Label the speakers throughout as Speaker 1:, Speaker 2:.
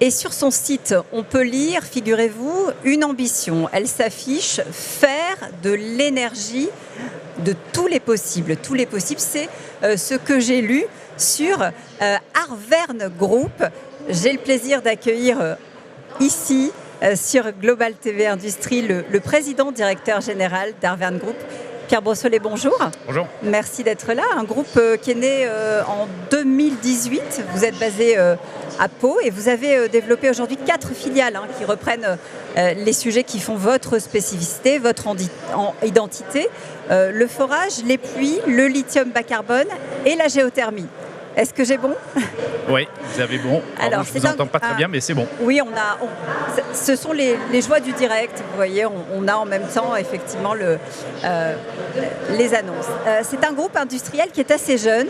Speaker 1: Et sur son site, on peut lire, figurez-vous, une ambition. Elle s'affiche « Faire de l'énergie de tous les possibles ». Tous les possibles, c'est ce que j'ai lu sur Arverne Group. J'ai le plaisir d'accueillir ici, sur Global TV Industrie, le président directeur général d'Arverne Group. Pierre Brossolet, bonjour.
Speaker 2: Bonjour.
Speaker 1: Merci d'être là. Un groupe qui est né en 2018. Vous êtes basé à Pau et vous avez développé aujourd'hui 4 filiales qui reprennent les sujets qui font votre spécificité, votre identité. Le forage, les pluies, le lithium bas carbone et la géothermie. Est-ce que j'ai bon?
Speaker 2: Oui, vous avez bon. Alors, je ne vous entends pas très bien, mais c'est bon.
Speaker 1: Oui, ce sont les joies du direct. Vous voyez, on a en même temps effectivement les annonces. C'est un groupe industriel qui est assez jeune,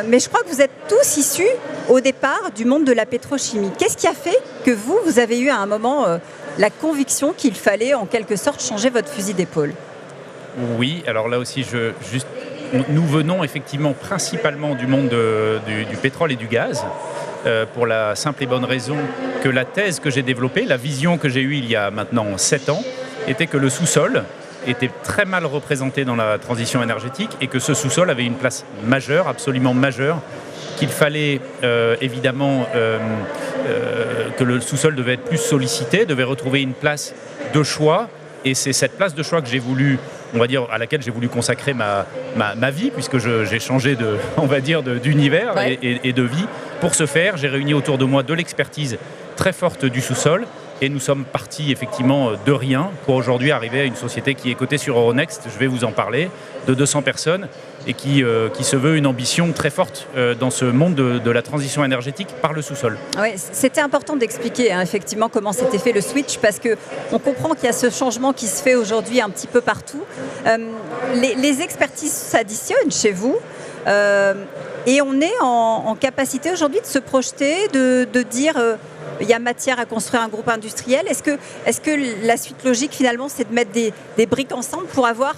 Speaker 1: mais je crois que vous êtes tous issus au départ du monde de la pétrochimie. Qu'est-ce qui a fait que vous avez eu à un moment la conviction qu'il fallait en quelque sorte changer votre fusil d'épaule?
Speaker 2: Oui, alors là aussi, nous venons effectivement principalement du monde du pétrole et du gaz, pour la simple et bonne raison que la thèse que j'ai développée, la vision que j'ai eue il y a maintenant 7 ans, était que le sous-sol était très mal représenté dans la transition énergétique et que ce sous-sol avait une place majeure, absolument majeure, qu'il fallait évidemment que le sous-sol devait être plus sollicité, devait retrouver une place de choix. Et c'est cette place de choix que j'ai voulu, on va dire, à laquelle j'ai voulu consacrer ma vie, puisque j'ai changé d'univers et de vie. Pour ce faire, j'ai réuni autour de moi de l'expertise très forte du sous-sol. Et nous sommes partis effectivement de rien pour aujourd'hui arriver à une société qui est cotée sur Euronext, je vais vous en parler, de 200 personnes et qui se veut une ambition très forte dans ce monde de la transition énergétique par le sous-sol.
Speaker 1: Oui, c'était important d'expliquer effectivement comment s'était fait le switch parce qu'on comprend qu'il y a ce changement qui se fait aujourd'hui un petit peu partout. Les expertises s'additionnent chez vous et on est en capacité aujourd'hui de se projeter, de dire... il y a matière à construire un groupe industriel. Est-ce que la suite logique, finalement, c'est de mettre des briques ensemble pour avoir,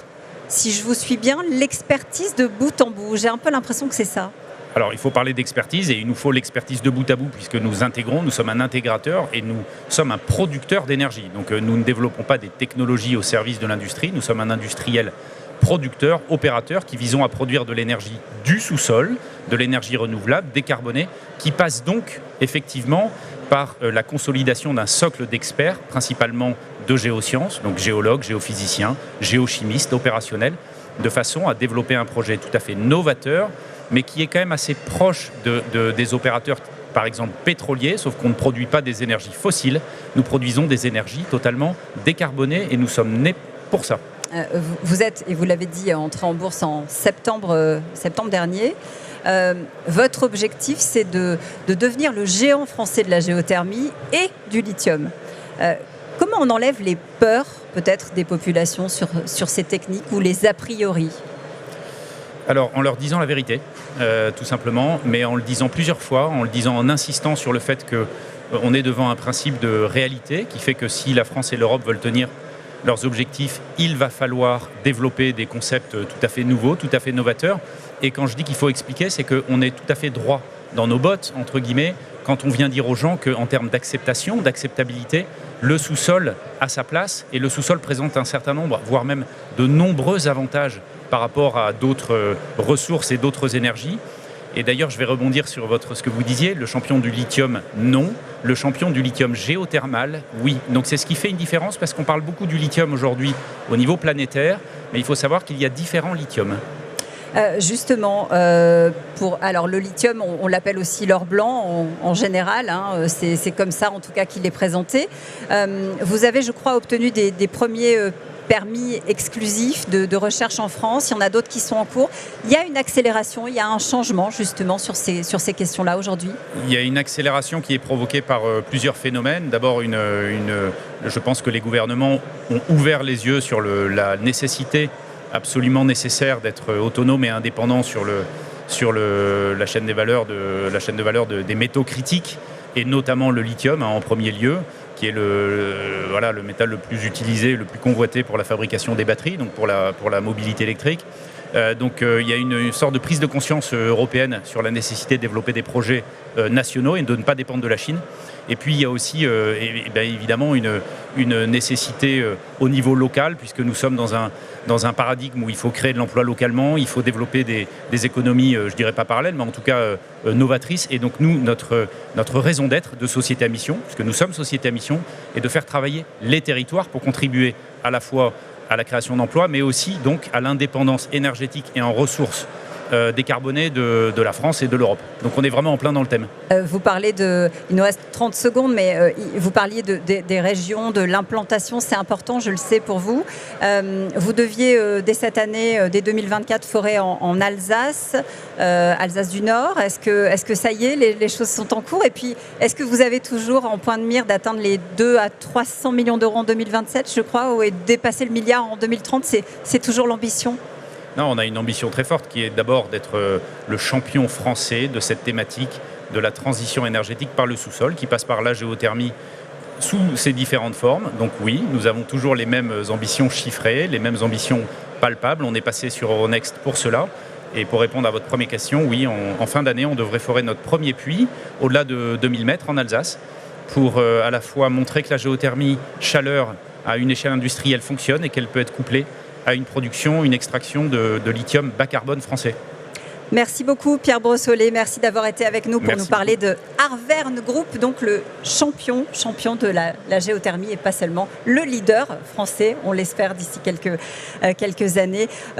Speaker 1: si je vous suis bien, l'expertise de bout en bout? J'ai un peu l'impression que c'est ça.
Speaker 2: Alors, il faut parler d'expertise et il nous faut l'expertise de bout à bout puisque nous intégrons, nous sommes un intégrateur et nous sommes un producteur d'énergie. Donc, nous ne développons pas des technologies au service de l'industrie. Nous sommes un industriel producteur, opérateur qui visons à produire de l'énergie du sous-sol, de l'énergie renouvelable, décarbonée, qui passe donc effectivement par la consolidation d'un socle d'experts, principalement de géosciences, donc géologues, géophysiciens, géochimistes, opérationnels, de façon à développer un projet tout à fait novateur, mais qui est quand même assez proche des opérateurs, par exemple pétroliers, sauf qu'on ne produit pas des énergies fossiles, nous produisons des énergies totalement décarbonées et nous sommes nés pour ça.
Speaker 1: Vous êtes, et vous l'avez dit, entré en bourse en septembre dernier. Votre objectif, c'est de devenir le géant français de la géothermie et du lithium. Comment on enlève les peurs, peut-être, des populations sur ces techniques ou les a priori?
Speaker 2: Alors, en leur disant la vérité, tout simplement, mais en le disant plusieurs fois, en insistant sur le fait qu'on est devant un principe de réalité qui fait que si la France et l'Europe veulent tenir leurs objectifs, il va falloir développer des concepts tout à fait nouveaux, tout à fait novateurs. Et quand je dis qu'il faut expliquer, c'est qu'on est tout à fait droit dans nos bottes, entre guillemets, quand on vient dire aux gens qu'en termes d'acceptation, d'acceptabilité, le sous-sol a sa place et le sous-sol présente un certain nombre, voire même de nombreux avantages par rapport à d'autres ressources et d'autres énergies. Et d'ailleurs, je vais rebondir sur ce que vous disiez, le champion du lithium, non. Le champion du lithium géothermal, oui. Donc c'est ce qui fait une différence parce qu'on parle beaucoup du lithium aujourd'hui au niveau planétaire, mais il faut savoir qu'il y a différents lithiums.
Speaker 1: Justement, alors le lithium, on l'appelle aussi l'or blanc en général, c'est comme ça en tout cas qu'il est présenté. Vous avez, je crois, obtenu des premiers permis exclusifs de recherche en France, il y en a d'autres qui sont en cours. Il y a une accélération, il y a un changement justement sur ces questions-là aujourd'hui?
Speaker 2: Il y a une accélération qui est provoquée par plusieurs phénomènes. D'abord, je pense que les gouvernements ont ouvert les yeux sur la nécessité absolument nécessaire d'être autonome et indépendant sur la chaîne de valeur des métaux critiques et notamment le lithium en premier lieu, qui est le métal le plus utilisé, le plus convoité pour la fabrication des batteries, donc pour la mobilité électrique. Donc il y a une sorte de prise de conscience européenne sur la nécessité de développer des projets nationaux et de ne pas dépendre de la Chine. Et puis il y a aussi évidemment une nécessité au niveau local, puisque nous sommes dans un paradigme où il faut créer de l'emploi localement, il faut développer des économies, je dirais pas parallèles, mais en tout cas novatrices. Et donc nous, notre raison d'être de société à mission, puisque nous sommes société à mission, est de faire travailler les territoires pour contribuer à la fois à la création d'emplois, mais aussi donc à l'indépendance énergétique et en ressources décarbonées de la France et de l'Europe. Donc on est vraiment en plein dans le thème.
Speaker 1: Vous parlez il nous reste 30 secondes, mais vous parliez des régions, de l'implantation, c'est important, je le sais pour vous. Vous deviez, dès cette année, dès 2024, forer en Alsace, Alsace du Nord. Est-ce que ça y est, les choses sont en cours? Et puis, est-ce que vous avez toujours en point de mire d'atteindre les 2 à 300 millions d'euros en 2027, je crois, et dépasser le milliard en 2030? C'est toujours l'ambition?
Speaker 2: Non, on a une ambition très forte qui est d'abord d'être le champion français de cette thématique de la transition énergétique par le sous-sol, qui passe par la géothermie sous ses différentes formes. Donc oui, nous avons toujours les mêmes ambitions chiffrées, les mêmes ambitions palpables. On est passé sur Euronext pour cela. Et pour répondre à votre première question, oui, en fin d'année, on devrait forer notre premier puits au-delà de 2000 mètres en Alsace pour à la fois montrer que la géothermie chaleur à une échelle industrielle fonctionne et qu'elle peut être couplée à une production, une extraction de lithium bas carbone français.
Speaker 1: Merci beaucoup Pierre Brossolé, merci d'avoir été avec nous pour nous parler de Arverne Group, donc le champion de la géothermie et pas seulement le leader français, on l'espère d'ici quelques années.